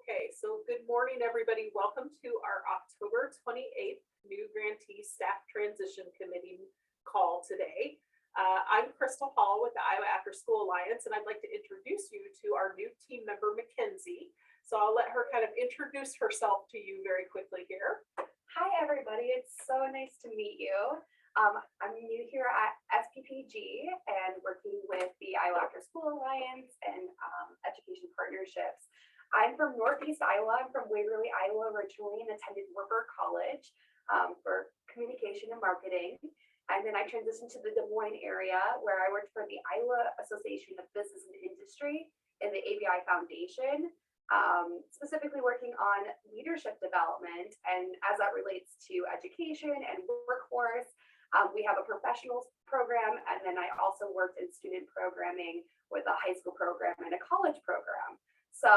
Okay, so good morning, everybody. Welcome to our October 28th new Grantee Staff Transition Committee call today. I'm Crystal Hall with the Iowa After School Alliance, and I'd like to introduce you to our new team member, Mackenzie. So I'll let her kind of introduce herself to you very quickly here. Hi, everybody. It's so nice to meet you. I'm new here at SPPG and working with the Iowa After School Alliance and Education Partnerships. I'm from Northeast Iowa. I'm from Waverly, Iowa originally, and attended Warburg College for communication and marketing. And then I transitioned to the Des Moines area where I worked for the Iowa Association of Business and Industry and the ABI Foundation, specifically working on leadership development. And as that relates to education and workforce, we have a professionals program, and then I also worked in student programming with a high school program and a college program. So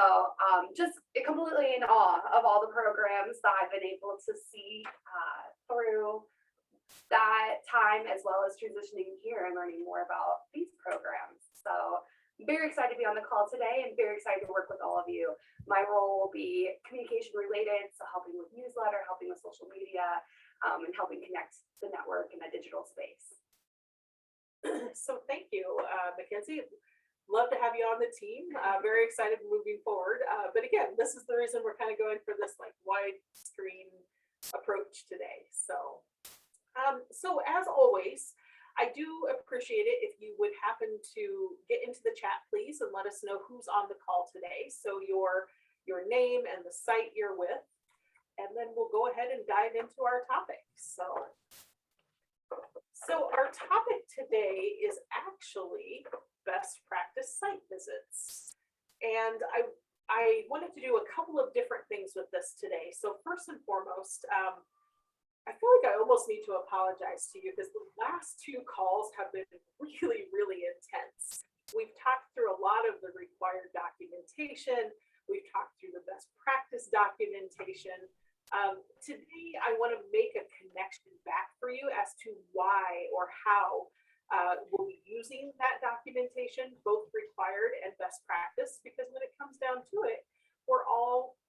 just completely in awe of all the programs that I've been able to see through that time, as well as transitioning here and learning more about these programs. So very excited to be on the call today and very excited to work with all of you. My role will be communication related, so helping with newsletter, helping with social media, and helping connect the network in a digital space. So thank you, Mackenzie. Love to have you on the team. Very excited moving forward. But again, this is the reason we're kind of going for this like wide screen approach today. So as always, I do appreciate it if you would happen to get into the chat, please, and let us know who's on the call today. So your name and the site you're with, and then we'll go ahead and dive into our topic. So our topic today is actually best practice site visits. And I wanted to do a couple of different things with this today. So first and foremost, I feel like I almost need to apologize to you because the last two calls have been really, really intense. We've talked through a lot of the required documentation. We've talked through the best practice documentation. Today, I want to make a connection back for you as to why or how we'll be using that documentation, both required and best practice, because when it comes down to it, we're all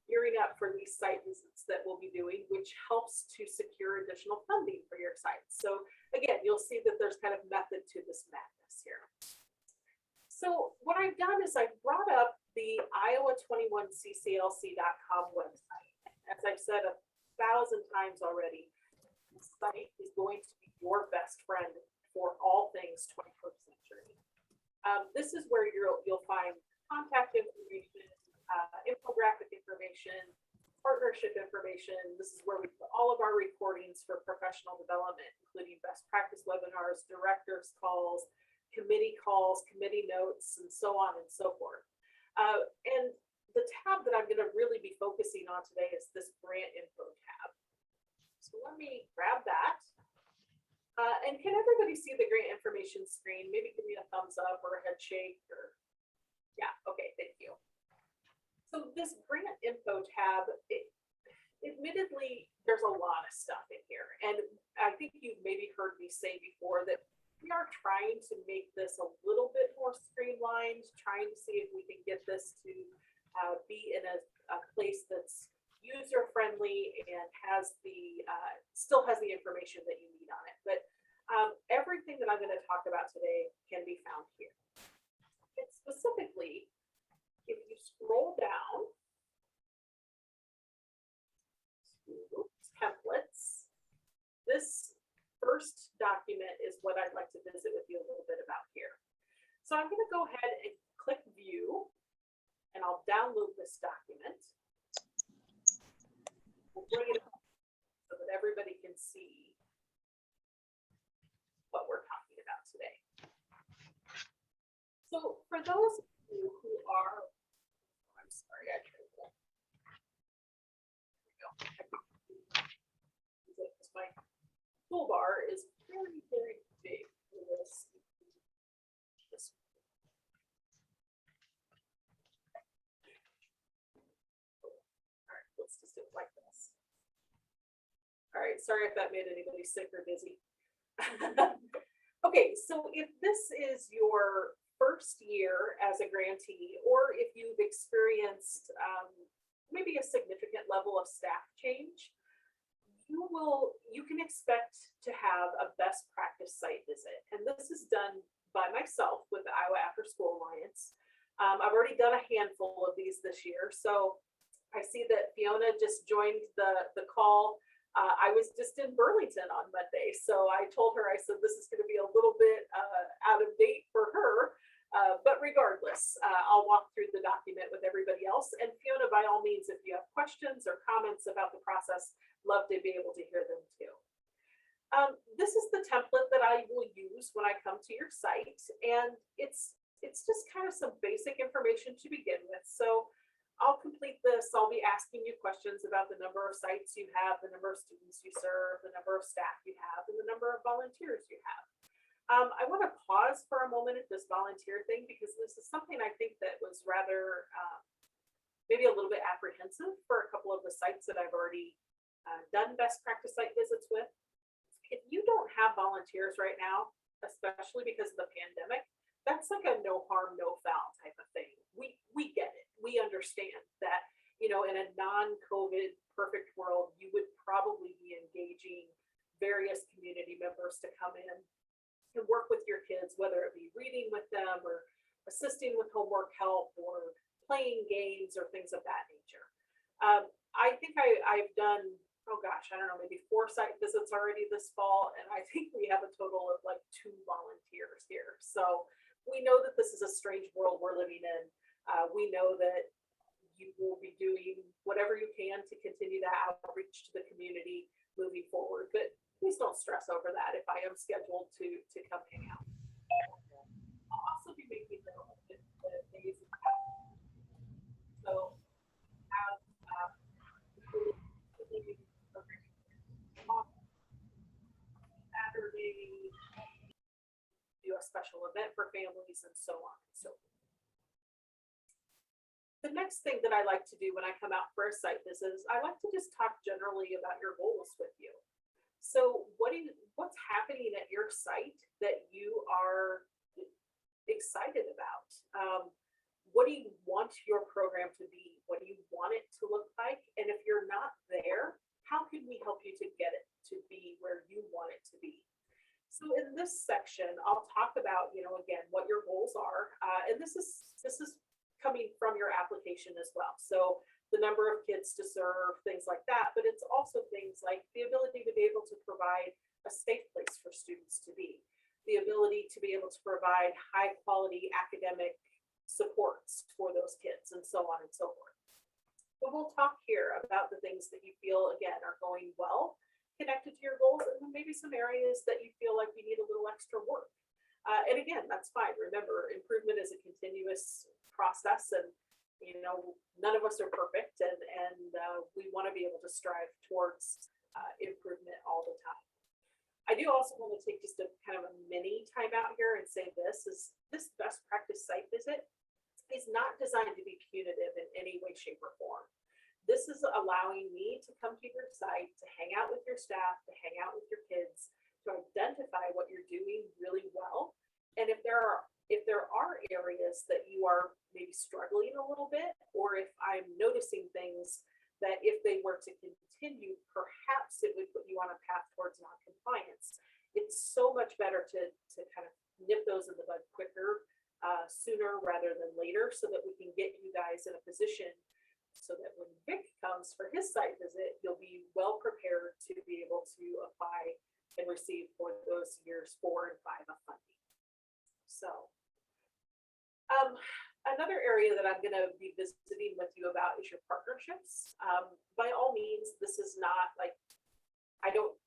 gearing up for these site visits that we'll be doing, which helps to secure additional funding for your sites. So again, you'll see that there's kind of method to this madness here. So what I've done is I've brought up the Iowa21cclc.com website. As I've said 1,000 times already, the site is going to be your best friend for all things 21st century. This is where you'll find contact information, infographic information, partnership information. This is where we put all of our recordings for professional development, including best practice webinars, directors calls, committee notes, and so on and so forth. And the tab that I'm going to really be focusing on today is this grant info tab. So let me grab that. And can everybody see the grant information screen? Maybe give me a thumbs up or a head shake or, yeah, okay, thank you. So this grant info tab, admittedly, there's a lot of stuff in here. And I think you've maybe heard me say before that we are trying to make this a little bit more streamlined, trying to see if we can get this to be in a place that's user-friendly and has the still has the information that you need on it. But everything that I'm going to talk about today can be found here. And specifically, if you scroll down to templates, this first document is what I'd like to visit with you a little bit about here. So I'm going to go ahead and click view, and I'll download this document. We'll bring it up so that everybody can see what we're talking about today. So for those of you who are, I'm sorry, I tried that. There we go. My toolbar is very, very big for this. All right, let's just do it like this. All right, sorry if that made anybody sick or dizzy. Okay, so if this is your first year as a grantee, or if you've experienced maybe a significant level of staff change, you can expect to have a best practice site visit. And this is done by myself with the Iowa After School Alliance. I've already done a handful of these this year. So I see that Fiona just joined the call. I was just in Burlington on Monday. So I told her, I said, this is going to be a little bit out of date for her. But regardless, I'll walk through the document with everybody else. And Fiona, by all means, if you have questions or comments about the process, love to be able to hear them too. This is the template that I will use when I come to your site. And it's just kind of some basic information to begin with. So I'll complete this. I'll be asking you questions about the number of sites you have, the number of students you serve, the number of staff you have, and the number of volunteers you have. I want to pause for a moment at this volunteer thing because this is something I think that was rather maybe a little bit apprehensive for a couple of the sites that I've already done best practice site visits with. If you don't have volunteers right now, especially because of the pandemic, that's like a no harm, no foul type of thing. We get it. We understand that, you know, in a non-COVID perfect world, you would probably be engaging various community members to come in and work with your kids, whether it be reading with them or assisting with homework help or playing games or things of that nature. I think I've done, oh gosh, I don't know, maybe 4 site visits already this fall, and I think we have a total of like 2 volunteers here. So we know that this is a strange world we're living in. We know that you will be doing whatever you can to continue that outreach to the community moving forward, but please don't stress over that if I am scheduled to come hang out. I'll also be making note of the days of so have Saturday, do a special event for families and so on and so forth. The next thing that I like to do when I come out for a site visit is I like to just talk generally about your goals with you. So what's happening at your site that you are excited about? What do you want your program to be? What do you want it to look like? And if you're not there, how can we help you to get it to be where you want it to be? So in this section, I'll talk about, you know, again, what your goals are. And this is coming from your application as well. So the number of kids to serve, things like that, but it's also things like the ability to be able to provide a safe place for students to be, the ability to be able to provide high quality academic supports for those kids, and so on and so forth. But we'll talk here about the things that you feel, again, are going well, connected to your goals, and then maybe some areas that you feel like you need a little extra work. And again, that's fine. Remember, improvement is a continuous process, and you know, none of us are perfect, and we want to be able to strive towards improvement all the time. I do also want to take just a kind of a mini time out here and say this best practice site visit is not designed to be punitive in any way, shape, or form. This is allowing me to come to your site, to hang out with your staff, to hang out with your kids, to identify what you're doing really well. And if there are areas that you are maybe struggling a little bit, or if I'm noticing things that if they were to continue, perhaps it would put you on a path towards non-compliance. It's so much better to kind of nip those in the bud quicker, sooner rather than later, so that we can get you guys in a position so that when Vic comes for his site visit, you'll be well prepared to be able to apply and receive for those years 4 and 5 of funding. So another area that I'm going to be visiting with you about is your partnerships. By all means, this is not like, I don't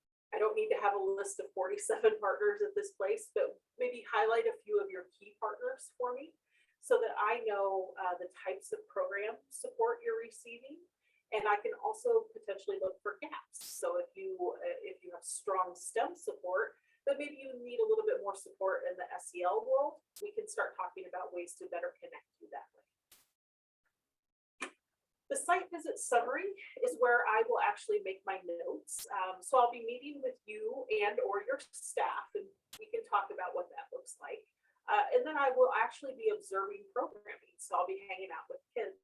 need to have a list of 47 partners at this place, but maybe highlight a few of your key partners for me so that I know the types of program support you're receiving. And I can also potentially look for gaps. So if you have strong STEM support, but maybe you need a little bit more support in the SEL world, we can start talking about ways to better connect you that way. The site visit summary is where I will actually make my notes. So I'll be meeting with you and or your staff, and we can talk about what that looks like. And then I will actually be observing programming. So I'll be hanging out with kids.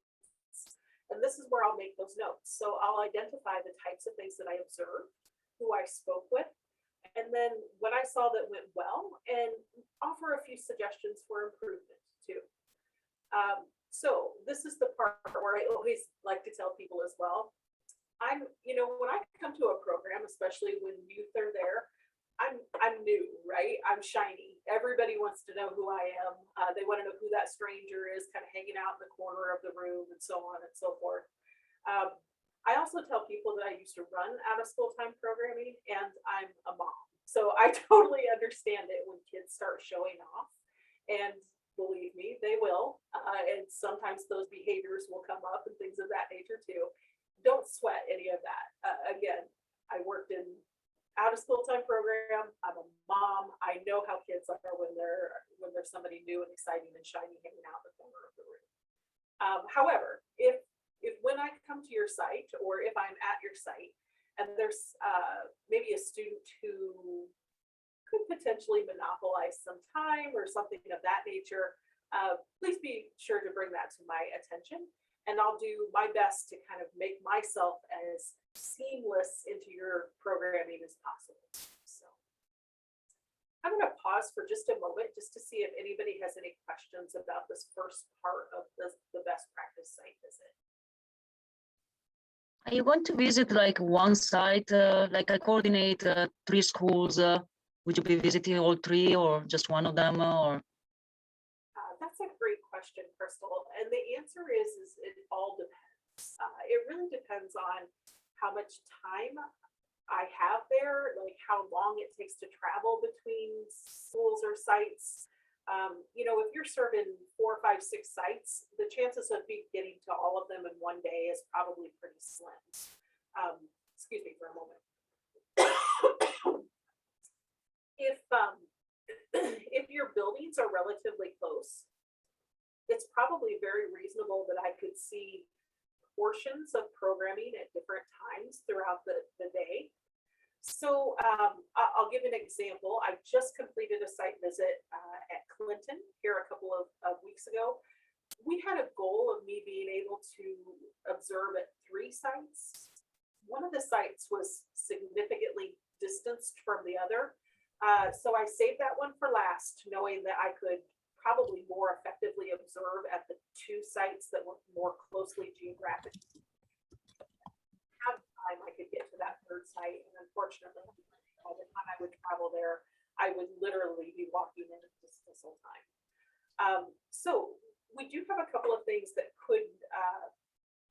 And this is where I'll make those notes. So I'll identify the types of things that I observed, who I spoke with, and then what I saw that went well, and offer a few suggestions for improvement too. So this is the part where I always like to tell people as well. When I come to a program, especially when youth are there, I'm new, right? I'm shiny. Everybody wants to know who I am. They want to know who that stranger is, kind of hanging out in the corner of the room, and so on and so forth. I also tell people that I used to run out of school time programming, and I'm a mom. So I totally understand it when kids start showing off. And believe me, they will. And sometimes those behaviors will come up and things of that nature too. Don't sweat any of that. Again, I worked in out of school time program. I'm a mom. I know how kids are when there's somebody new and exciting and shiny hanging out in the corner of the room. However, if when I come to your site, or if I'm at your site and there's maybe a student who could potentially monopolize some time or something of that nature, please be sure to bring that to my attention. And I'll do my best to kind of make myself as seamless into your programming as possible. So I'm going to pause for just a moment just to see if anybody has any questions about this first part of the best practice site visit. Are you going to visit like one site, like I coordinate 3 schools? Would you be visiting all 3 or just one of them? Or That's a great question, Crystal. And the answer is it all depends. It really depends on how much time I have there, like how long it takes to travel between schools or sites. If you're serving 4, 5, 6 sites, the chances of me getting to all of them in one day is probably pretty slim. Excuse me for a moment. If your buildings are relatively close, it's probably very reasonable that I could see portions of programming at different times throughout the day. So I'll give an example. I just completed a site visit at Clinton here a couple of weeks ago. We had a goal of me being able to observe at 3 sites. One of the sites was significantly distanced from the other. So I saved that one for last, knowing that I could probably more effectively observe at the 2 sites that were more closely geographically. Have time I could get to that 3rd site, and unfortunately, by the time I would travel there, I would literally be walking in just this whole time. So we do have a couple of things that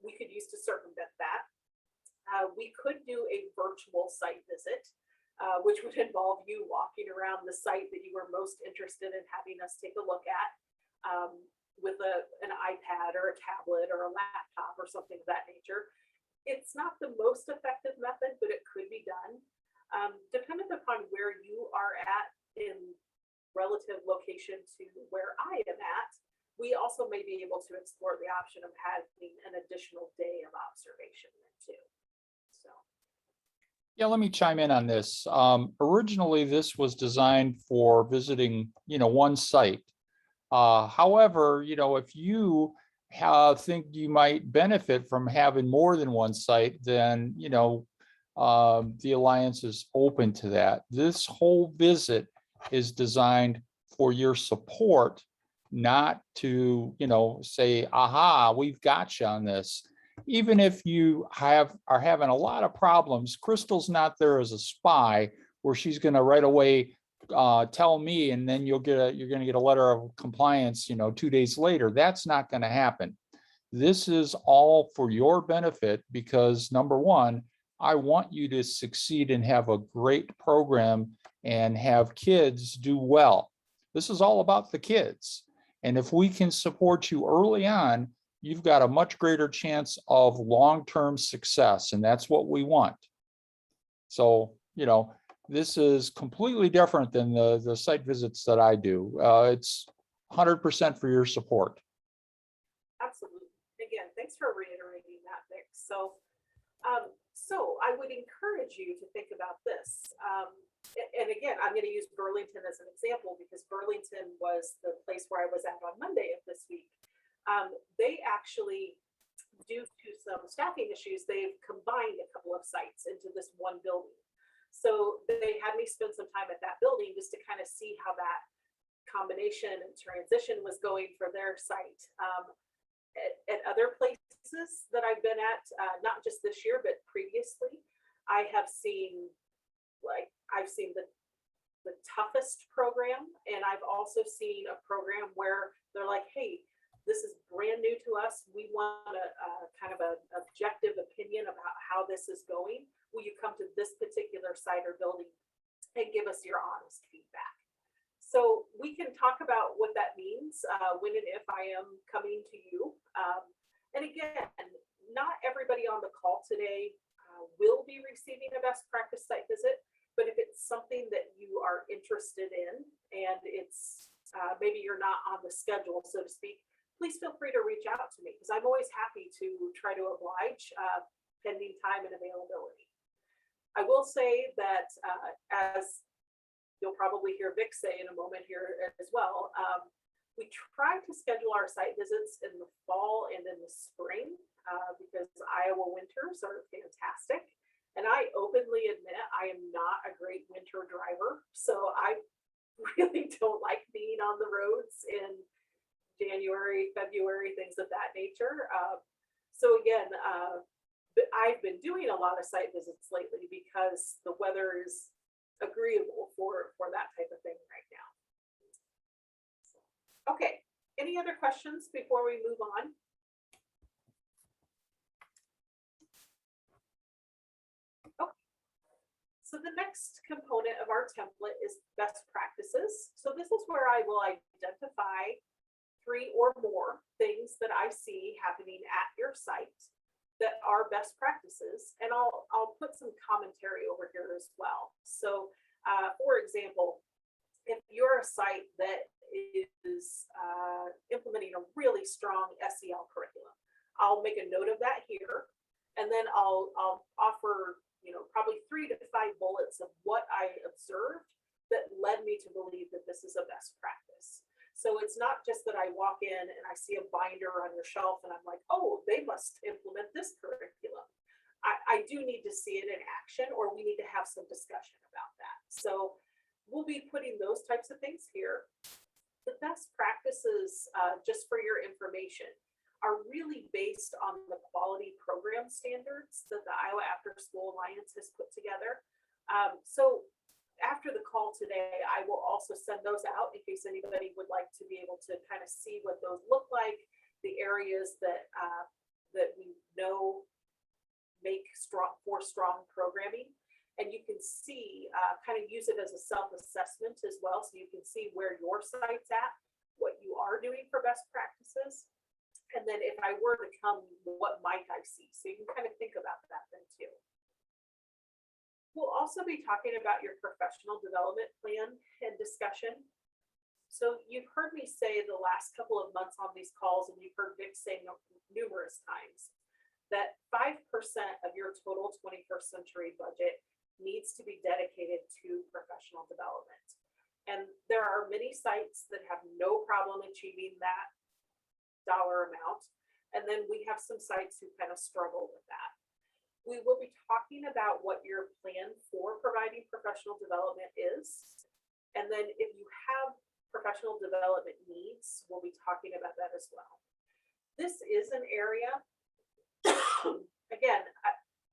we could use to circumvent that. We could do a virtual site visit, which would involve you walking around the site that you were most interested in having us take a look at, with an iPad or a tablet or a laptop or something of that nature. It's not the most effective method, but it could be done. Depending upon where you are at in relative location to where I am at, we also may be able to explore the option of having an additional day of observation there too. So. Yeah, let me chime in on this. Originally, this was designed for visiting, one site. However, if you think you might benefit from having more than one site, then, the Alliance is open to that. This whole visit is designed for your support, not to, say, aha, we've got you on this. Even if you are having a lot of problems, Crystal's not there as a spy where she's going to right away tell me, and then you're going to get a letter of compliance, 2 days later. That's not going to happen. This is all for your benefit because, number one, I want you to succeed and have a great program and have kids do well. This is all about the kids. And if we can support you early on, you've got a much greater chance of long-term success, and that's what we want. So, this is completely different than the site visits that I do. It's 100% for your support. Absolutely. Again, thanks for reiterating that, Vic. So I would encourage you to think about this. and again, I'm gonna use Burlington as an example because Burlington was the place where I was at on Monday of this week. They actually, due to some staffing issues, they've combined a couple of sites into this one building. So they had me spend some time at that building just to kind of see how that combination and transition was going for their site. At other places that I've been at, not just this year, but previously, I have seen, I've seen the toughest program, and I've also seen a program where they're like, hey, this is brand new to us. We want a kind of an objective opinion about how this is going. Will you come to this particular site or building and give us your honest feedback? So we can talk about what that means when and if I am coming to you. And again, not everybody on the call today will be receiving a best practice site visit, but if it's something that you are interested in and it's maybe you're not on the schedule, so to speak, please feel free to reach out to me because I'm always happy to try to oblige pending time and availability. I will say that as you'll probably hear Vic say in a moment here as well, we try to schedule our site visits in the fall and in the spring because Iowa winters are fantastic. And I openly admit I am not a great winter driver. So I really don't like being on the roads in January, February, things of that nature. So again, I've been doing a lot of site visits lately because the weather is agreeable for that type of thing right now. Okay, any other questions before we move on? Okay. So the next component of our template is best practices. So this is where I will identify 3 or more things that I see happening at your site that are best practices, and I'll put some commentary over here as well. So for example, if you're a site that is implementing a really strong SEL curriculum, I'll make a note of that here, and then I'll offer, you know, probably 3 to 5 bullets of what I observed that led me to believe that this is a best practice. So it's not just that I walk in and I see a binder on your shelf and I'm like, oh, they must implement this curriculum. I do need to see it in action, or we need to have some discussion about that. So we'll be putting those types of things here. The best practices, just for your information, are really based on the quality program standards that the Iowa After School Alliance has put together. So after the call today, I will also send those out in case anybody would like to be able to kind of see what those look like, the areas that that we know make strong programming. And you can see, kind of use it as a self-assessment as well. So you can see where your site's at, what you are doing for best practices. And then if I were to come, what might I see? So you can kind of think about that then too. We'll also be talking about your professional development plan and discussion. So you've heard me say the last couple of months on these calls, and you've heard Vic say numerous times, that 5% of your total 21st century budget needs to be dedicated to professional development. And there are many sites that have no problem achieving that dollar amount. And then we have some sites who kind of struggle with that. We will be talking about what your plan for providing professional development is. And then if you have professional development needs, we'll be talking about that as well. This is an area, again,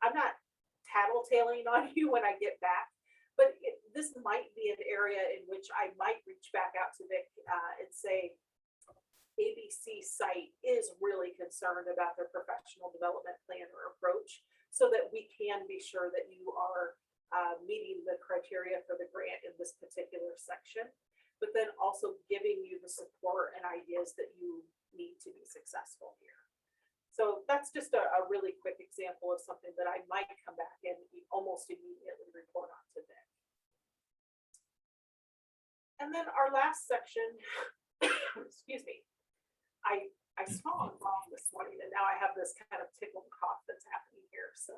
I'm not tattletaling on you when I get back, but this might be an area in which I might reach back out to Vic and say, ABC site is really concerned about their professional development plan or approach, so that we can be sure that you are meeting the criteria for the grant in this particular section, but then also giving you the support and ideas that you need to be successful here. So that's just a really quick example of something that I might come back and almost immediately report on to Vic. And then our last section, excuse me, I swallowed wrong this morning, and now I have this kind of tickled cough that's happening here. So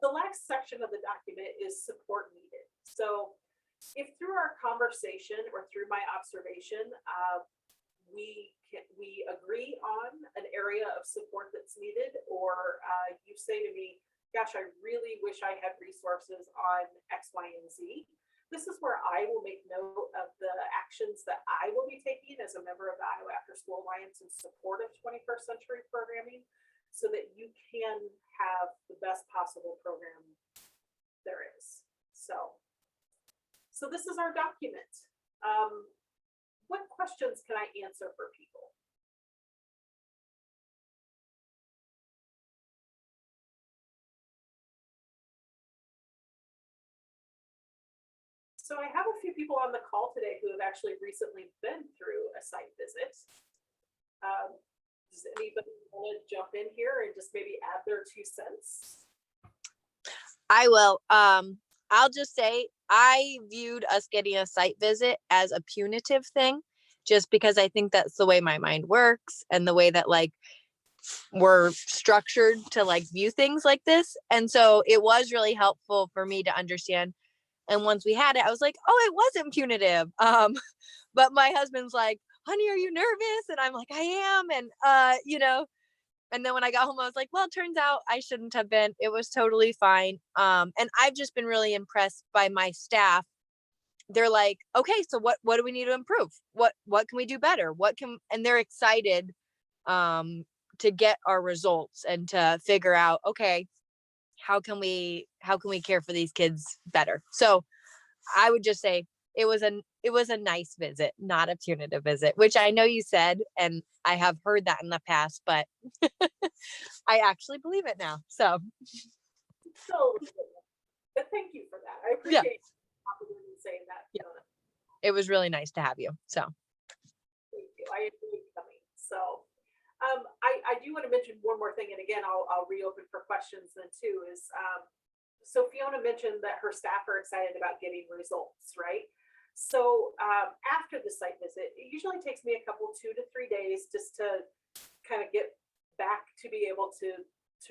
the last section of the document is support needed. So if through our conversation or through my observation, we agree on an area of support that's needed, or you say to me, gosh, I really wish I had resources on X, Y, and Z. This is where I will make note of the actions that I will be taking as a member of the Iowa After School Alliance in support of 21st century programming, so that you can have the best possible program there is. So this is our document. What questions can I answer for people? So I have a few people on the call today who have actually recently been through a site visit. Does anybody want to jump in here and just maybe add their 2 cents? I will. I'll just say I viewed us getting a site visit as a punitive thing, just because I think that's the way my mind works and the way that like we're structured to like view things like this. And so it was really helpful for me to understand. And once we had it, I was like, oh, it wasn't punitive. But my husband's like, honey, are you nervous? And I'm like, I am. And, you know, and then when I got home, I was like, well, it turns out I shouldn't have been. It was totally fine. And I've just been really impressed by my staff. They're like, okay, so what do we need to improve? What can we do better? And they're excited to get our results and to figure out, okay, how can we care for these kids better? So I would just say it was a nice visit, not a punitive visit, which I know you said, and I have heard that in the past, but I actually believe it now. So But thank you for that. I appreciate you saying that. Yeah. It was really nice to have you. So thank you. I enjoyed coming. So I do want to mention one more thing, and again, I'll reopen for questions then too, is so Fiona mentioned that her staff are excited about getting results, right? So after the site visit, it usually takes me a couple, 2 to 3 days just to kind of get back to be able to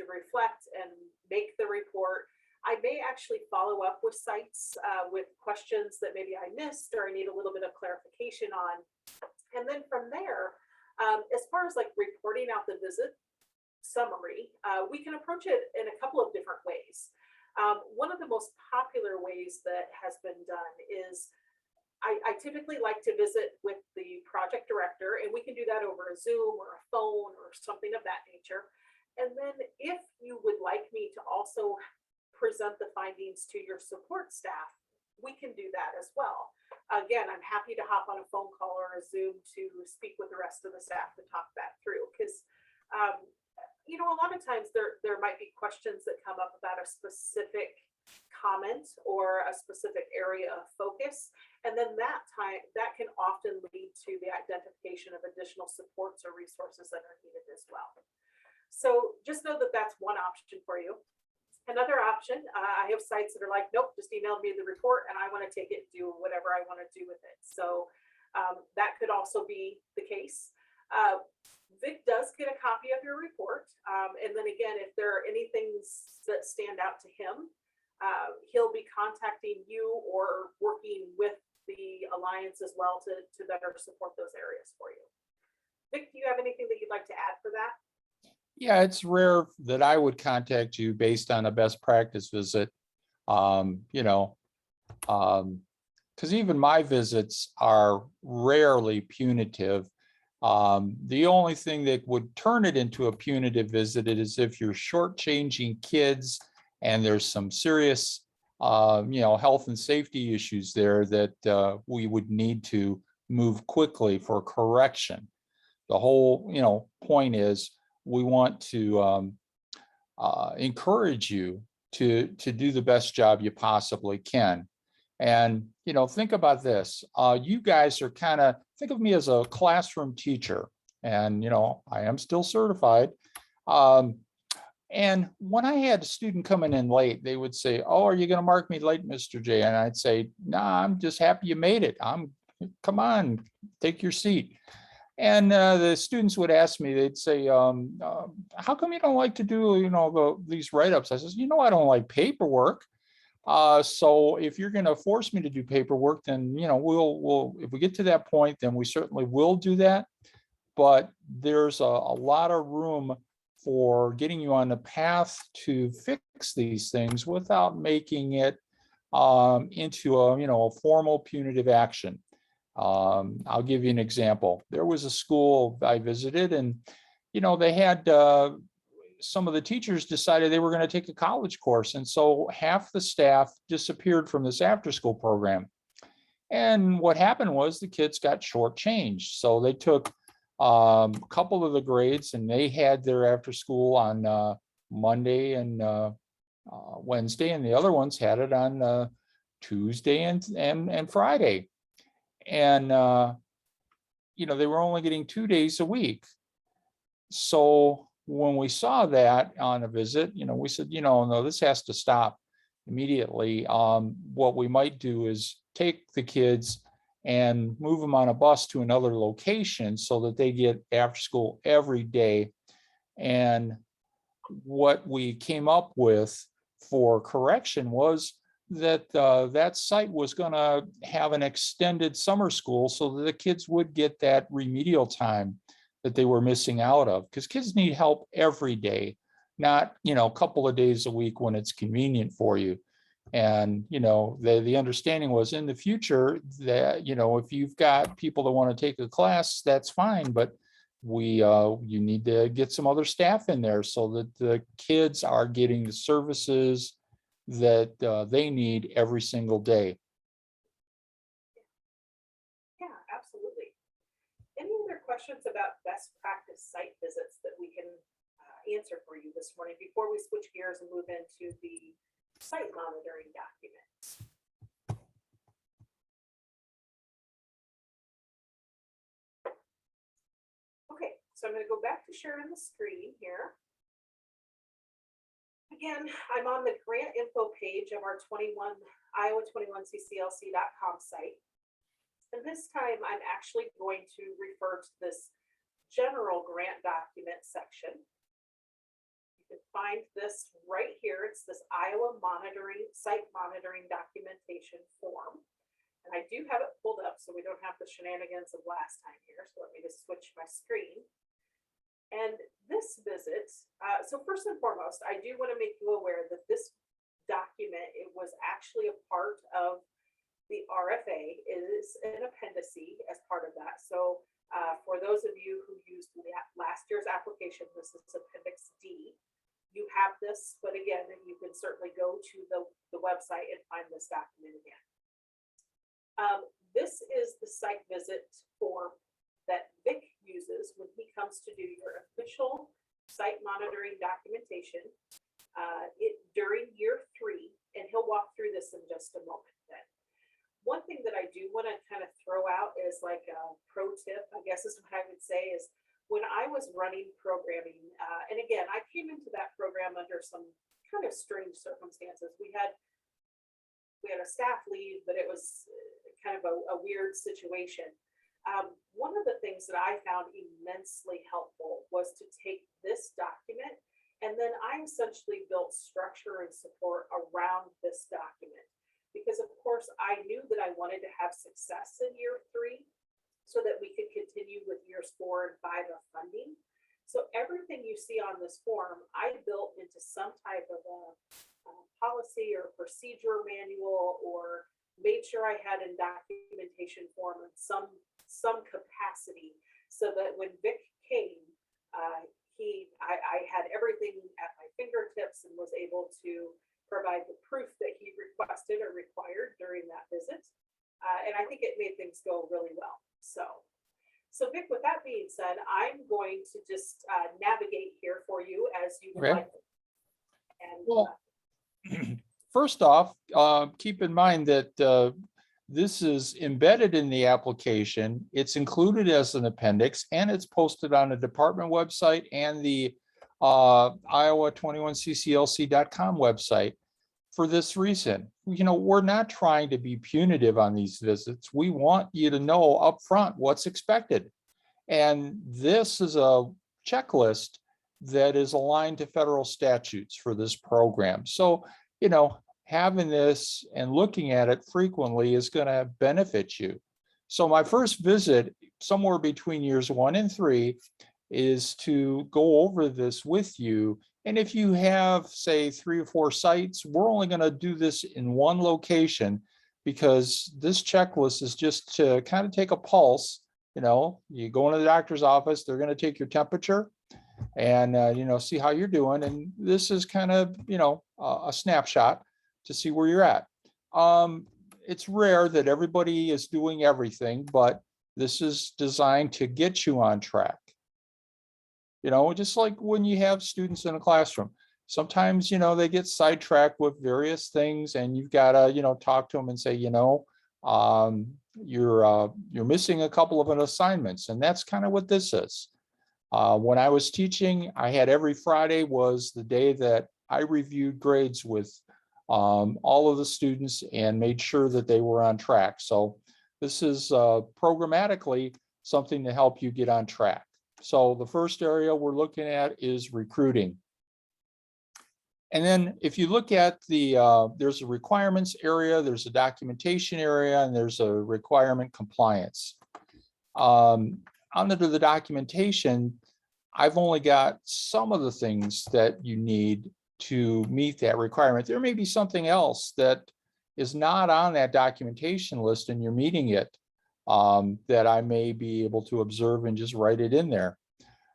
reflect and make the report. I may actually follow up with sites with questions that maybe I missed or I need a little bit of clarification on. And then from there, as far as like reporting out the visit summary, we can approach it in a couple of different ways. One of the most popular ways that has been done is I typically like to visit with the project director, and we can do that over a Zoom or a phone or something of that nature. And then if you would like me to also present the findings to your support staff, we can do that as well. Again, I'm happy to hop on a phone call or a Zoom to speak with the rest of the staff to talk that through, because you know, a lot of times there might be questions that come up about a specific comment or a specific area of focus, and then that can often lead to the identification of additional supports or resources that are needed as well. So just know that that's one option for you. Another option, I have sites that are like, nope, just email me the report and I want to take it and do whatever I want to do with it. So that could also be the case. Vic does get a copy of your report. And then again, if there are any things that stand out to him, he'll be contacting you or working with the Alliance as well to better support those areas for you. Vic, do you have anything that you'd like to add for that? Yeah, it's rare that I would contact you based on a best practice visit. You know, because even my visits are rarely punitive. The only thing that would turn it into a punitive visit is if you're shortchanging kids and there's some serious, you know, health and safety issues there that we would need to move quickly for correction. The whole, you know, point is we want to encourage you to do the best job you possibly can. And, you know, think about this. You guys are kind of, think of me as a classroom teacher, and, you know, I am still certified. And when I had a student coming in late, they would say, oh, are you going to mark me late, Mr. J? And I'd say, nah, I'm just happy you made it. Come on, take your seat. And the students would ask me, they'd say, how come you don't like to do, you know, these write-ups? I says, you know, I don't like paperwork. So if you're going to force me to do paperwork, then, we'll, if we get to that point, then we certainly will do that. But there's a lot of room for getting you on the path to fix these things without making it into a formal punitive action. I'll give you an example. There was a school I visited, and they had some of the teachers decided they were going to take a college course, and so half the staff disappeared from this after-school program. And what happened was the kids got shortchanged. So they took a couple of the grades, and they had their after school on Monday and Wednesday, and the other ones had it on Tuesday and Friday. And they were only getting 2 days a week. So when we saw that on a visit, we said, no, this has to stop immediately. What we might do is take the kids and move them on a bus to another location so that they get after school every day. And what we came up with for correction was that that site was going to have an extended summer school so that the kids would get that remedial time that they were missing out of, because kids need help every day, not a couple of days a week when it's convenient for you. And the understanding was in the future that if you've got people that want to take a class, that's fine, but you need to get some other staff in there so that the kids are getting the services that they need every single day. Yeah, absolutely. Any other questions about best practice site visits that we can answer for you this morning before we switch gears and move into the site monitoring documents? Okay, so I'm going to go back to sharing the screen here. Again, I'm on the grant info page of our Iowa 21cclc.com site. And this time I'm actually going to refer to this general grant document section. You can find this right here. It's this Iowa site monitoring documentation form. And I do have it pulled up so we don't have the shenanigans of last time here. So let me just switch my screen. And this visit, so first and foremost, I do want to make you aware that this document, it was actually a part of the RFA. It is an appendice as part of that. So for those of you who used last year's application, this is Appendix D. You have this, but again, you can certainly go to the website and find this document again. This is the site visit form that Vic uses when he comes to do your official site monitoring documentation during year 3, and he'll walk through this in just a moment. Then, one thing that I do want to kind of throw out is like a pro tip, I guess is what I would say, is when I was running programming, and again, I came into that program under some kind of strange circumstances. We had a staff leave, but it was kind of a weird situation. One of the things that I found immensely helpful was to take this document, and then I essentially built structure and support around this document. Because of course I knew that I wanted to have success in year 3 so that we could continue with years 4 and 5 of funding. So everything you see on this form, I built into some type of a policy or procedure manual, or made sure I had in documentation form in some capacity, so that when Vic came, I had everything at my fingertips and was able to provide the proof that he requested or required during that visit. And I think it made things go really well. So Vic, with that being said, I'm going to just navigate here for you as you would like. And well, first off, keep in mind that this is embedded in the application. It's included as an appendix, and it's posted on the department website and the Iowa 21cclc.com website for this reason. We're not trying to be punitive on these visits. We want you to know up front what's expected. And this is a checklist that is aligned to federal statutes for this program. So, having this and looking at it frequently is going to benefit you. So my first visit, somewhere between years 1 and 3, is to go over this with you. And if you have, say, 3 or 4 sites, we're only going to do this in one location, because this checklist is just to kind of take a pulse. You know, you go into the doctor's office, they're going to take your temperature and, you know, see how you're doing. And this is kind of, you know, a snapshot to see where you're at. It's rare that everybody is doing everything, but this is designed to get you on track. You know, just like when you have students in a classroom, sometimes, you know, they get sidetracked with various things, and you've got to, you know, talk to them and say, you know, you're missing a couple of assignments. And that's kind of what this is. When I was teaching, I had every Friday was the day that I reviewed grades with all of the students and made sure that they were on track. So this is programmatically something to help you get on track. So the first area we're looking at is recruiting. And then if you look at the, there's a requirements area, there's a documentation area, and there's a requirement compliance. Under the documentation, I've only got some of the things that you need to meet that requirement. There may be something else that is not on that documentation list and you're meeting it, that I may be able to observe and just write it in there.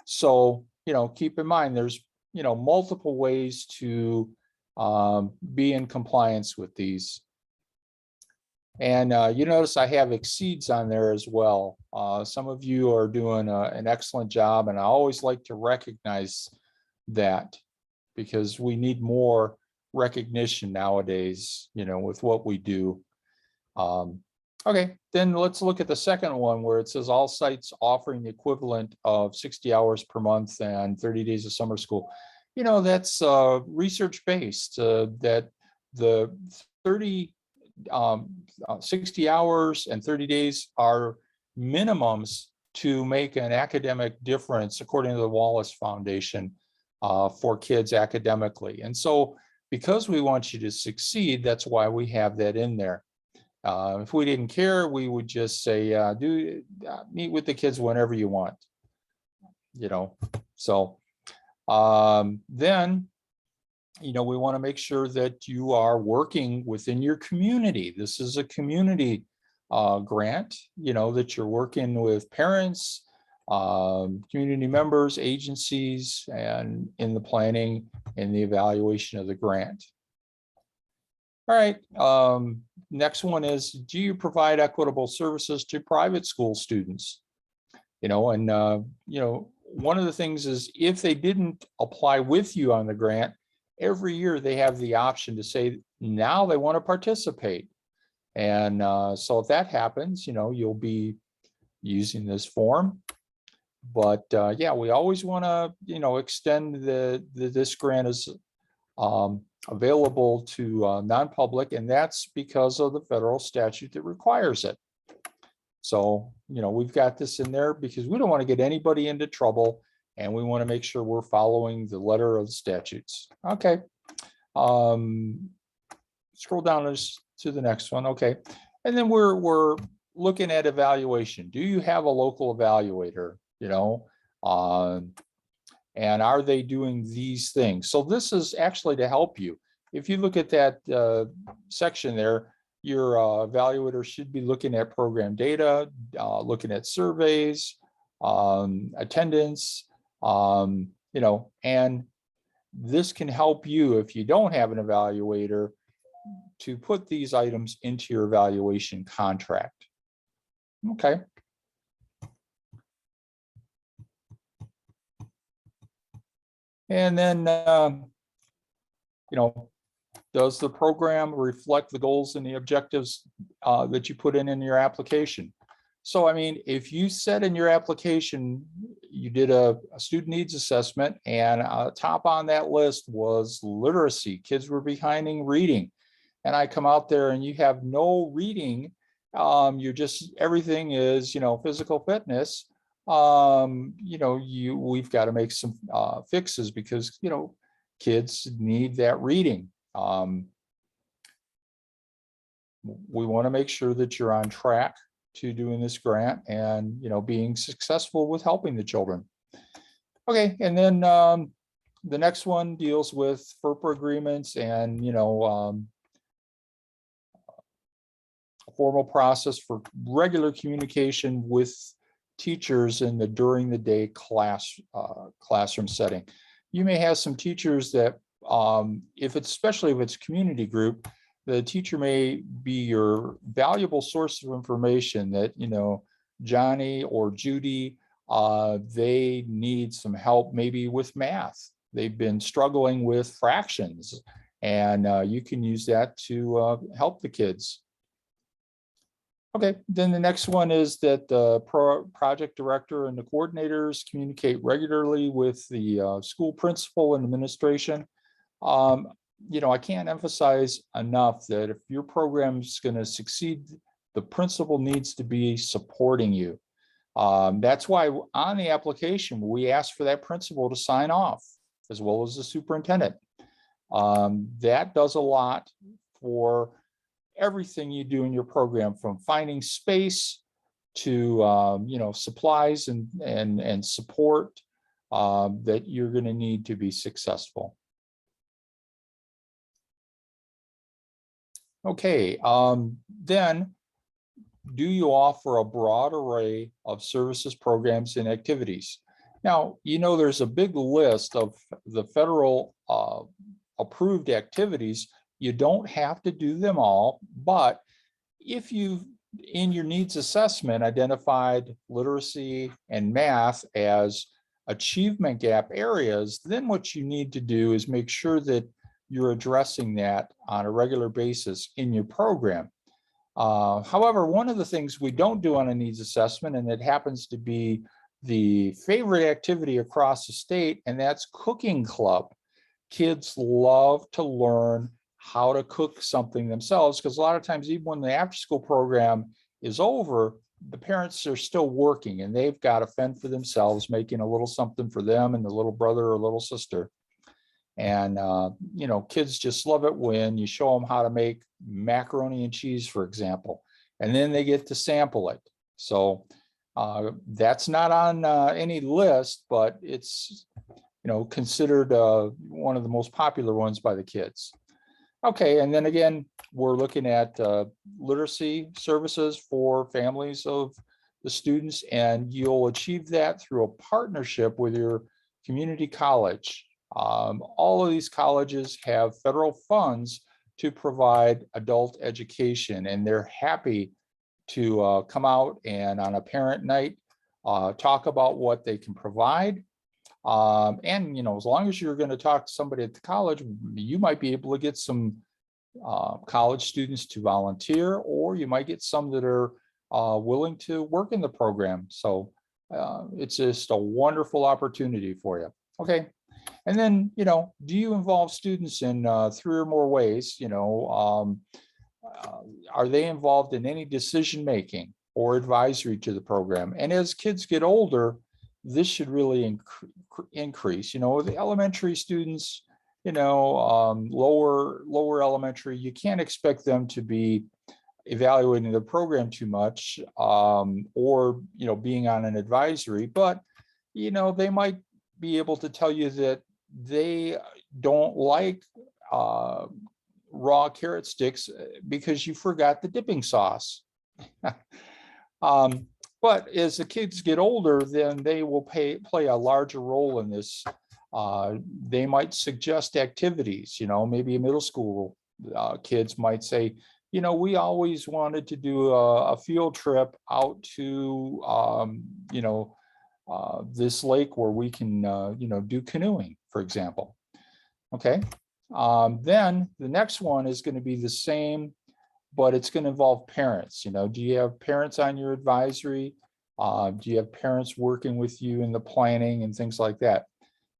So, you know, keep in mind, there's, you know, multiple ways to be in compliance with these. And you notice I have exceeds on there as well. Some of you are doing an excellent job, and I always like to recognize that, because we need more recognition nowadays, you know, with what we do. Okay, then let's look at the second one, where it says all sites offering the equivalent of 60 hours per month and 30 days of summer school. You know, that's research-based, that the 60 hours and 30 days are minimums to make an academic difference, according to the Wallace Foundation, for kids academically. And so because we want you to succeed, that's why we have that in there. If we didn't care, we would just say, meet with the kids whenever you want, you know. So then, you know, we want to make sure that you are working within your community. This is a community grant, you know, that you're working with parents, community members, agencies, and in the planning and the evaluation of the grant. All right, next one is, do you provide equitable services to private school students? You know, and you know, one of the things is, if they didn't apply with you on the grant, every year they have the option to say now they want to participate. And so if that happens, you know, you'll be using this form. But yeah, we always want to, you know, extend this grant is available to non-public, and that's because of the federal statute that requires it. So, you know, we've got this in there because we don't want to get anybody into trouble, and we want to make sure we're following the letter of the statutes. Okay. Scroll down to the next one. Okay. And then we're looking at evaluation. Do you have a local evaluator, you know, and are they doing these things? So this is actually to help you. If you look at that section there, your evaluator should be looking at program data, looking at surveys, attendance, you know, and this can help you, if you don't have an evaluator, to put these items into your evaluation contract. Okay. And then, you know, does the program reflect the goals and the objectives that you put in your application? So, I mean, if you said in your application, you did a student needs assessment, and top on that list was literacy, kids were behind in reading, and I come out there and you have no reading, you're just, everything is, you know, physical fitness, you know, we've got to make some fixes, because, you know, kids need that reading. we want to make sure that you're on track to doing this grant and, being successful with helping the children. Okay, and then the next one deals with FERPA agreements and, formal process for regular communication with teachers in the during the day classroom setting. You may have some teachers that, especially if it's community group, the teacher may be your valuable source of information that, Johnny or Judy, they need some help maybe with math. They've been struggling with fractions, and you can use that to help the kids. Okay, then the next one is that the project director and the coordinators communicate regularly with the school principal and administration. I can't emphasize enough that if your program is going to succeed, the principal needs to be supporting you. That's why on the application, we ask for that principal to sign off, as well as the superintendent. That does a lot for everything you do in your program, from finding space to supplies and support that you're going to need to be successful. Okay, then do you offer a broad array of services, programs, and activities? Now, there's a big list of the federal approved activities. You don't have to do them all, but if you've in your needs assessment identified literacy and math as achievement gap areas, then what you need to do is make sure that you're addressing that on a regular basis in your program. However, one of the things we don't do on a needs assessment, and it happens to be the favorite activity across the state, and that's cooking club. Kids love to learn how to cook something themselves, because a lot of times, even when the after school program is over, the parents are still working and they've got to fend for themselves, making a little something for them and the little brother or little sister. And, kids just love it when you show them how to make macaroni and cheese, for example, and then they get to sample it. So that's not on any list, but it's, considered one of the most popular ones by the kids. Okay, and then again, we're looking at literacy services for families of the students, and you'll achieve that through a partnership with your community college. All of these colleges have federal funds to provide adult education, and they're happy to come out and on a parent night talk about what they can provide. And as long as you're going to talk to somebody at the college, you might be able to get some college students to volunteer, or you might get some that are willing to work in the program. So it's just a wonderful opportunity for you. Okay. And then, do you involve students in 3 or more ways? Are they involved in any decision making or advisory to the program? And as kids get older, this should really increase. The elementary students, lower elementary, you can't expect them to be evaluating the program too much, or being on an advisory, but they might be able to tell you that they don't like raw carrot sticks because you forgot the dipping sauce. But as the kids get older, then they will play a larger role in this. They might suggest activities, maybe a middle school kids might say, we always wanted to do a field trip out to, this lake where we can, do canoeing, for example. Okay. Then the next one is going to be the same, but it's going to involve parents. Do you have parents on your advisory? Do you have parents working with you in the planning and things like that?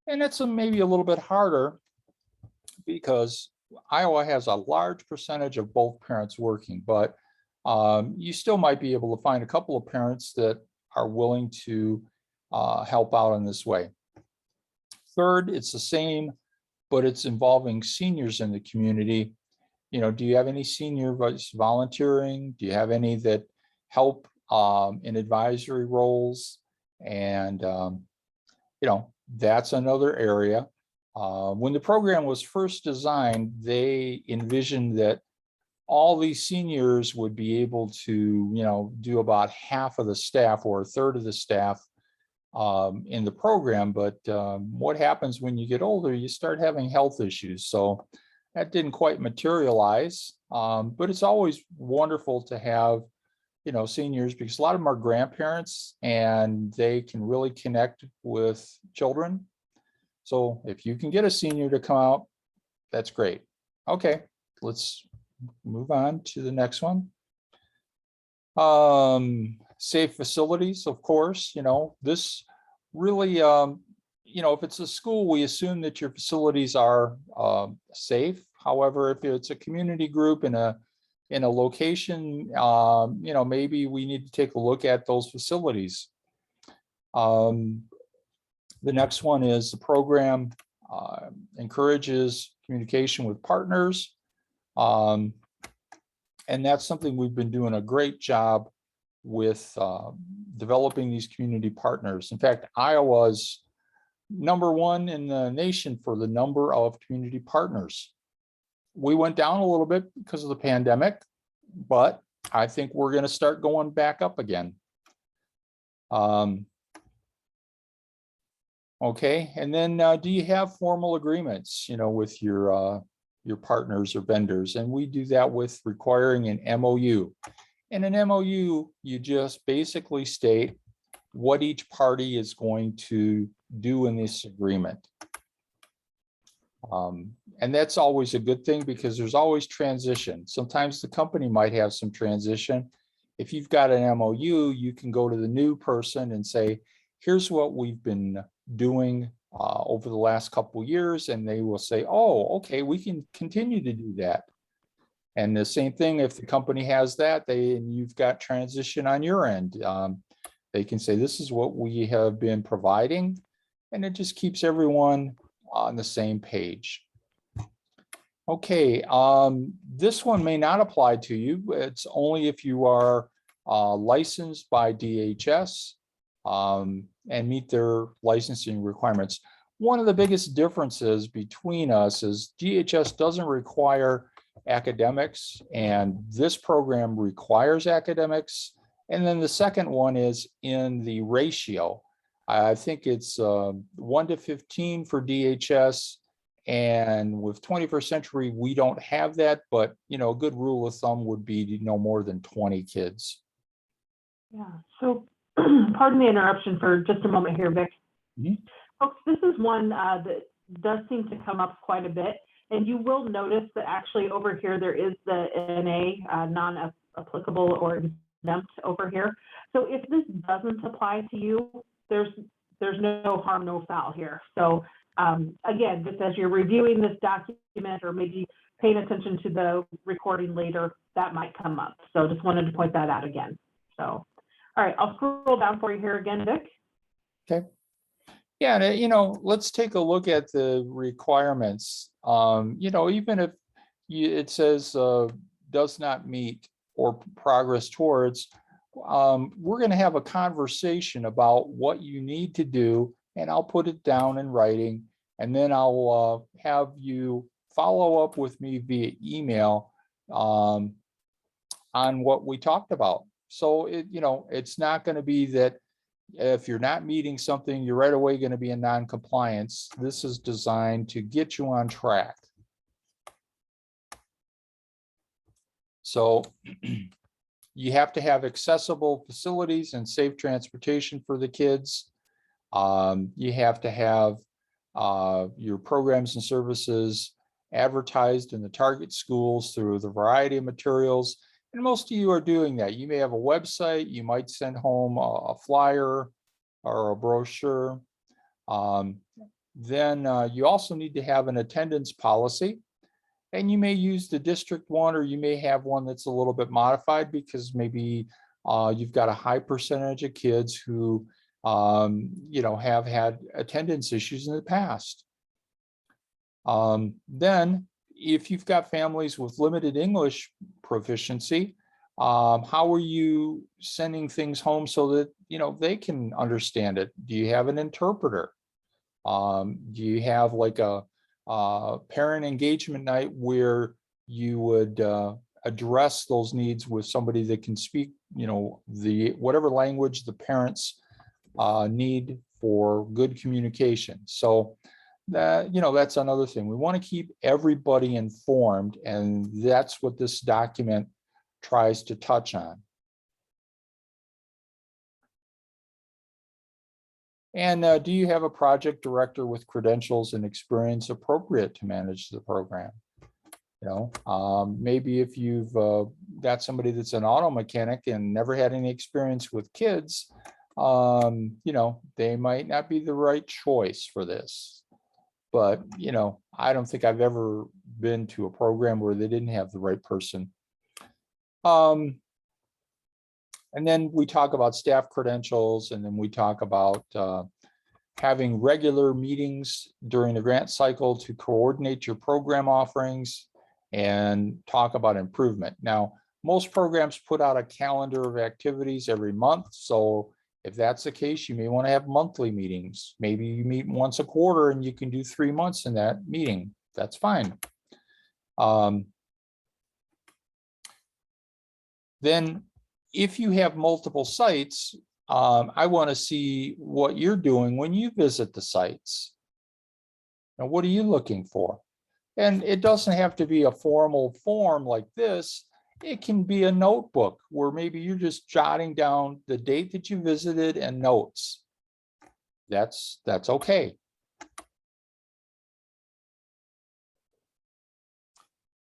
And it's maybe a little bit harder because Iowa has a large percentage of both parents working, but you still might be able to find a couple of parents that are willing to help out in this way. Third, it's the same, but it's involving seniors in the community. do you have any senior volunteering? Do you have any that help in advisory roles? And, that's another area. When the program was first designed, they envisioned that all these seniors would be able to, do about half of the staff or a third of the staff in the program. But what happens when you get older, you start having health issues. So that didn't quite materialize. But it's always wonderful to have, seniors, because a lot of them are grandparents and they can really connect with children. So if you can get a senior to come out, that's great. Okay, let's move on to the next one. Safe facilities, of course, this really, if it's a school, we assume that your facilities are safe. However, if it's a community group in a location, maybe we need to take a look at those facilities. The next one is the program encourages communication with partners. And that's something we've been doing a great job with developing these community partners. In fact, Iowa's #1 in the nation for the number of community partners. We went down a little bit because of the pandemic, but I think we're going to start going back up again. Okay, and then do you have formal agreements, with your partners or vendors? And we do that with requiring an MOU. In an MOU, you just basically state what each party is going to do in this agreement. And that's always a good thing because there's always transition. Sometimes the company might have some transition. If you've got an MOU, you can go to the new person and say, here's what we've been doing over the last couple of years. And they will say, oh, okay, we can continue to do that. And the same thing, if the company has that, and you've got transition on your end, they can say, this is what we have been providing. And it just keeps everyone on the same page. Okay, this one may not apply to you. It's only if you are licensed by DHS and meet their licensing requirements. One of the biggest differences between us is DHS doesn't require academics, and this program requires academics. And then the second one is in the ratio. I think it's 1 to 15 for DHS, and with 21st Century, we don't have that, but a good rule of thumb would be no more than 20 kids. Yeah, so pardon the interruption for just a moment here, Vic. Mhm. Folks, this is one that does seem to come up quite a bit, and you will notice that actually over here there is the NA, non-applicable or exempt over here. So if this doesn't apply to you, there's no harm, no foul here. So again, just as you're reviewing this document or maybe paying attention to the recording later, that might come up. So just wanted to point that out again. So, all right, I'll scroll down for you here again, Vic. Okay. Yeah, and let's take a look at the requirements. Even if it says does not meet or progress towards, we're going to have a conversation about what you need to do, and I'll put it down in writing, and then I'll have you follow up with me via email on what we talked about. So it's not going to be that if you're not meeting something, you're right away going to be in non-compliance. This is designed to get you on track. So you have to have accessible facilities and safe transportation for the kids. You have to have your programs and services advertised in the target schools through the variety of materials. And most of you are doing that. You may have a website, you might send home a flyer or a brochure. Then you also need to have an attendance policy. And you may use the district one, or you may have one that's a little bit modified because maybe you've got a high percentage of kids who have had attendance issues in the past. Then if you've got families with limited English proficiency, how are you sending things home so that, they can understand it? Do you have an interpreter? Do you have like a parent engagement night where you would address those needs with somebody that can speak, the whatever language the parents need for good communication? So that, that's another thing. We want to keep everybody informed, and that's what this document tries to touch on. And do you have a project director with credentials and experience appropriate to manage the program? Maybe if you've got somebody that's an auto mechanic and never had any experience with kids, they might not be the right choice for this. But, I don't think I've ever been to a program where they didn't have the right person. And then we talk about staff credentials, and then we talk about having regular meetings during the grant cycle to coordinate your program offerings and talk about improvement. Now, most programs put out a calendar of activities every month. So if that's the case, you may want to have monthly meetings. Maybe you meet once a quarter and you can do 3 months in that meeting. That's fine. Then if you have multiple sites, I want to see what you're doing when you visit the sites. Now, what are you looking for? And it doesn't have to be a formal form like this. It can be a notebook where maybe you're just jotting down the date that you visited and notes. That's okay.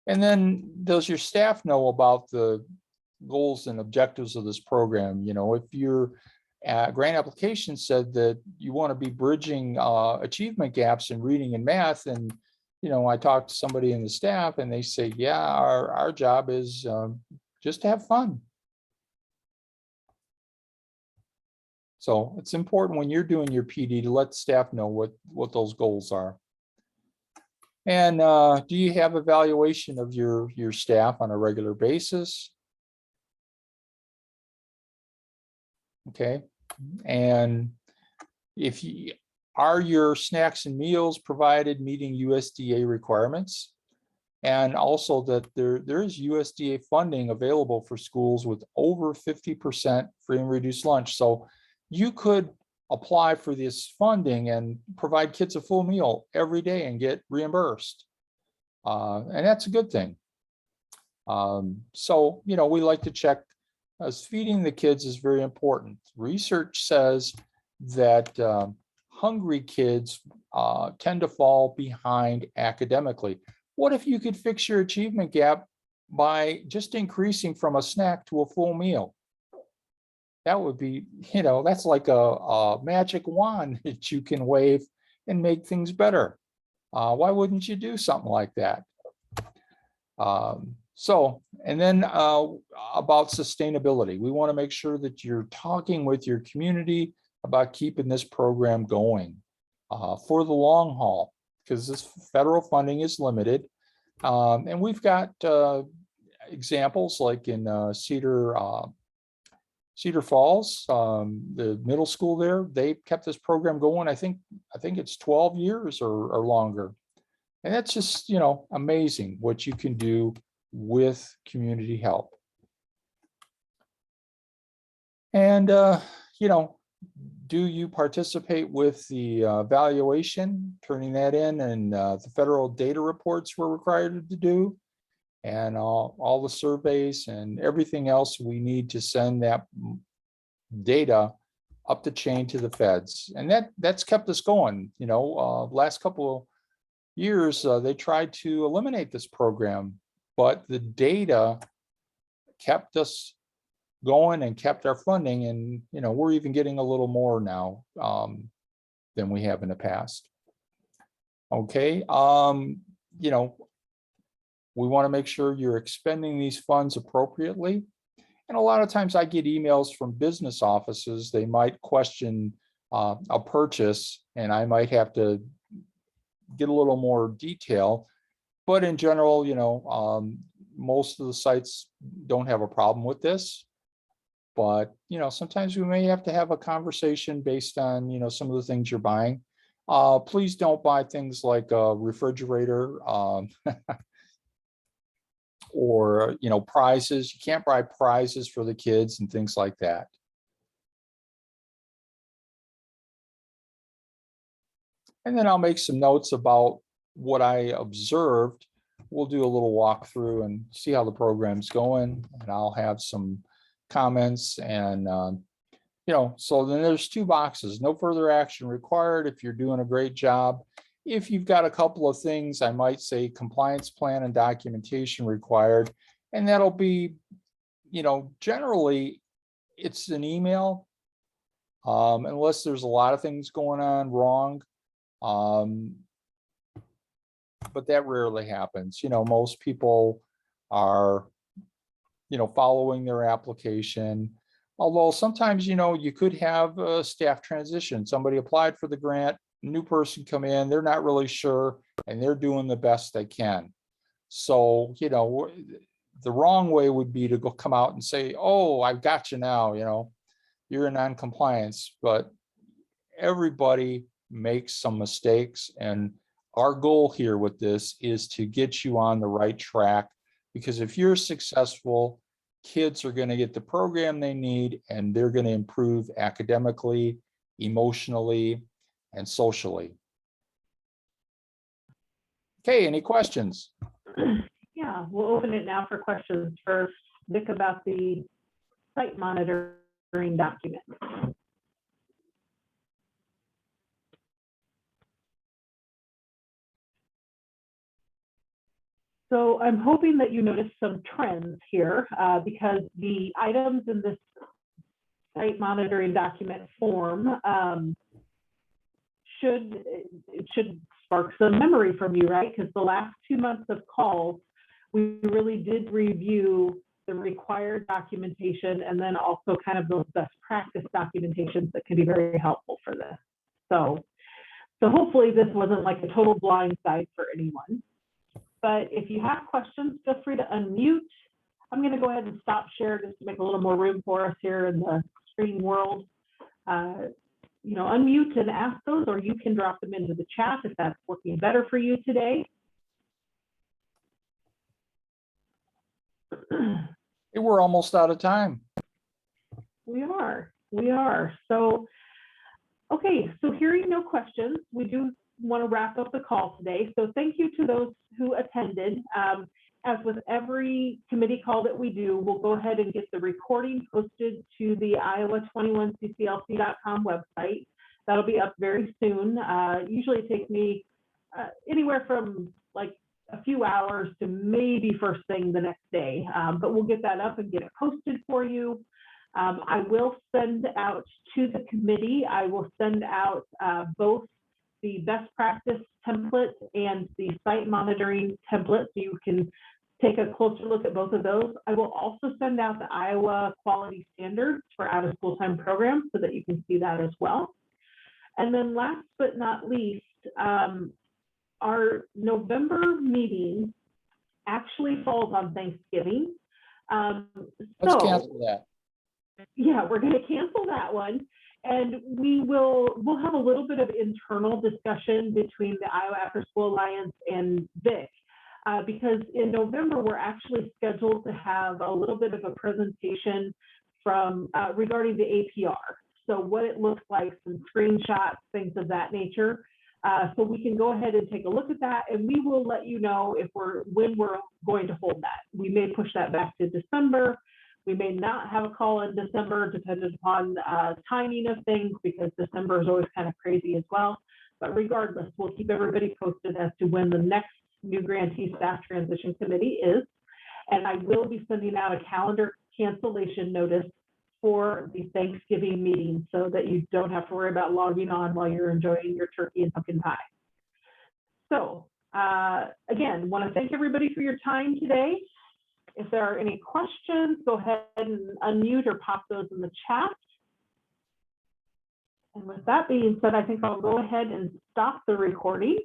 And then does your staff know about the goals and objectives of this program? If your grant application said that you want to be bridging achievement gaps in reading and math, and I talked to somebody in the staff and they say, yeah, our job is just to have fun. So it's important when you're doing your PD to let staff know what those goals are. And do you have evaluation of your staff on a regular basis? Okay. And if you are your snacks and meals provided meeting USDA requirements? And also that there is USDA funding available for schools with over 50% free and reduced lunch. So you could apply for this funding and provide kids a full meal every day and get reimbursed. And that's a good thing. So, we like to check, as feeding the kids is very important. Research says that hungry kids tend to fall behind academically. What if you could fix your achievement gap by just increasing from a snack to a full meal? That would be, that's like a magic wand that you can wave and make things better. Why wouldn't you do something like that? And then about sustainability, we want to make sure that you're talking with your community about keeping this program going for the long haul, because this federal funding is limited. And we've got examples like in Cedar Falls, the middle school there, they kept this program going. I think it's 12 years or longer. And that's just, amazing what you can do with community help. And, do you participate with the evaluation, turning that in, and the federal data reports we're required to do, and all the surveys and everything else we need to send that data up the chain to the feds? And that's kept us going. Last couple of years, they tried to eliminate this program, but the data kept us going and kept our funding, and we're even getting a little more now than we have in the past. Okay, we want to make sure you're expending these funds appropriately. And a lot of times I get emails from business offices. They might question a purchase, and I might have to get a little more detail. But in general, most of the sites don't have a problem with this. But, sometimes we may have to have a conversation based on, some of the things you're buying. Please don't buy things like a refrigerator, or, prizes. You can't buy prizes for the kids and things like that. And then I'll make some notes about what I observed. We'll do a little walkthrough and see how the program's going, and I'll have some comments. And so then there's 2 boxes: no further action required if you're doing a great job. If you've got a couple of things, I might say compliance plan and documentation required, and that'll be, generally it's an email, unless there's a lot of things going on wrong. But that rarely happens. Most people are, following their application. Although sometimes, you could have a staff transition. Somebody applied for the grant, new person come in, they're not really sure, and they're doing the best they can. So, the wrong way would be to come out and say, oh, I've got you now, you're in non-compliance. But everybody makes some mistakes, and our goal here with this is to get you on the right track, because if you're successful, kids are going to get the program they need, and they're going to improve academically, emotionally, and socially. Okay, any questions? Yeah, we'll open it now for questions. First, Vic, about the site monitoring document. So I'm hoping that you noticed some trends here, because the items in this site monitoring document form should spark some memory from you, right? Because the last 2 months of calls, we really did review the required documentation, and then also kind of those best practice documentations that can be very helpful for this. So hopefully this wasn't like a total blind side for anyone. But if you have questions, feel free to unmute. I'm going to go ahead and stop share just to make a little more room for us here in the screen world. Unmute and ask those, or you can drop them into the chat if that's working better for you today. We're almost out of time. We are. So, okay, so hearing no questions, we do want to wrap up the call today. So thank you to those who attended. As with every committee call that we do, we'll go ahead and get the recording posted to the iowa21cclc.com website. That'll be up very soon. Usually it takes me anywhere from like a few hours to maybe first thing the next day, but we'll get that up and get it posted for you. I will send out to the committee, I will send out both the best practice template and the site monitoring template, so you can take a closer look at both of those. I will also send out the Iowa quality standards for out of school time programs so that you can see that as well. And then last but not least, our November meeting actually falls on Thanksgiving. Let's cancel that. Yeah, we're going to cancel that one. And we'll have a little bit of internal discussion between the Iowa After School Alliance and Vic, because in November, we're actually scheduled to have a little bit of a presentation from regarding the APR. So what it looks like, some screenshots, things of that nature. So we can go ahead and take a look at that, and we will let you know when we're going to hold that. We may push that back to December. We may not have a call in December, depending upon timing of things, because December is always kind of crazy as well. But regardless, we'll keep everybody posted as to when the next new grantee staff transition committee is. And I will be sending out a calendar cancellation notice for the Thanksgiving meeting, so that you don't have to worry about logging on while you're enjoying your turkey and pumpkin pie. So again, want to thank everybody for your time today. If there are any questions, go ahead and unmute or pop those in the chat. And with that being said, I think I'll go ahead and stop the recording.